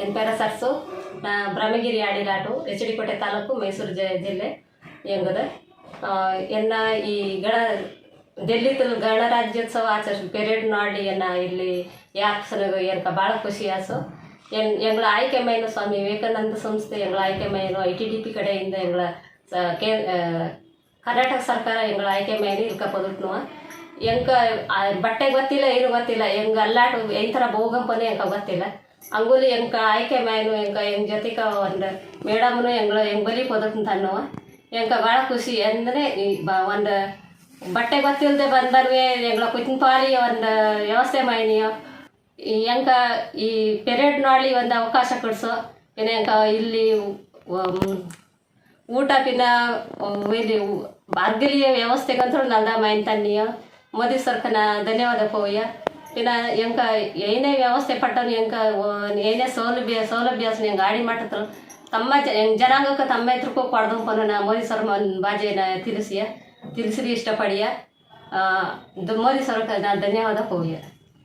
N ಪೇರ ಸರ್ಸು ನಾ Brahmagiri ಆಡಿಲಾಟು H D ಕೋಟೆ ತಾಲೂಕು ಮೈಸೂರು ಜಿಲ್ಲೆ ಎಂಗದ ಎನ್ನ ಈ ಡೆಲ್ಲಿ ಗಣರಾಜ್ಯೋತ್ಸವ ಆಚರಿಸಿ ಪೆರೇಡ್ ನೋಡಿ ಎನ್ನ ಇಲ್ಲಿ ಯಾಪ್ಸನ ಎನ್ಕ ಭಾಳ ಖುಷಿ ಆಸು ಎಂಗಳ ಆಯ್ಕೆ ಮೈನು ಸ್ವಾಮಿ ವಿವೇಕಾನಂದ ಸಂಸ್ಥೆ ಎಂಗಳ ಆಯ್ಕೆ ಮೈನು ITDP ಕಡೆಯಿಂದ ಎಂಗಳ ಕರ್ನಾಟಕ ಸರ್ಕಾರ ಎಂಗಳ ಆಯ್ಕೆ ಮೈನು ಇಲ್ಕ ಪದುಟ್ನುವ ಎಂಕ ಬಟ್ಟೆ ಗೊತ್ತಿಲ್ಲ ಏನು ಗೊತ್ತಿಲ್ಲ ಎಂಗ ಅಲ್ಲಾಟು ಎಂಥರ ಬೋಗಂಪನೆ ಎಂಕ ಗೊತ್ತಿಲ್ಲ ಅಂಗುಲಿ ಎಂಕ ಆಯ್ಕೆ ಮೈನು ಎಂಗ್ ಜೊತೆಗ ಒಂದು ಮೇಡಮ್ನು ಎಂಗ್ ಬಲಿ ಪದಕ್ನು ಅನ್ನುವ ಎಂಕ ಭಾಳ ಖುಷಿ ಅಂದರೆ ಒಂದು ಬಟ್ಟೆ ಗೊತ್ತಿಲ್ಲದೆ ಬಂದರ್ವೆ ಎಂಗಳ ಕುಚಿನ ಪಾಲಿ ಒಂದು ವ್ಯವಸ್ಥೆ ಮೈನಿಯೋ ಎಂಕ ಈ ಪೆರೇಡ್ ನೋಡಿ ಒಂದು ಅವಕಾಶ ಕೊಡಿಸೋ പിന്നെ ಎಂಕ ಇಲ್ಲಿ ಊಟ ಪಿನ ಇಲ್ಲಿ ಅರ್ಗಲಿಯ ವ್ಯವಸ್ಥೆಗಂತೂ ನಲ್ದ ಮೈನ್ ತನ್ನಿಯ ಮೋದಿ ಸರ್ಕನ ಧನ್ಯವಾದ ಪೋಯ പിന്നെ ಎಂಕ ಏನೇ ವ್ಯವಸ್ಥೆ ಪಟ್ಟನು ಎಂಕ ಏನೇ ಸೌಲಭ್ಯ ಎಂಗೆ ಆಡಿ ಮಾಡ್ತಾರೆ ತಮ್ಮ ಜನಾಂಗಕ್ಕೆ ತಮ್ಮ ಎತ್ರಕ್ಕೂ ಕೊಡ್ದು ಪನ್ನ ಮೋದಿ ಸರ್ ಬಾಜೆನ ತಿಳಿಸಿರಿ ಇಷ್ಟಪಡಿಯ ಮೋದಿ ಸರ್ಕ ನಾನು ಧನ್ಯವಾದ ಪೋಯ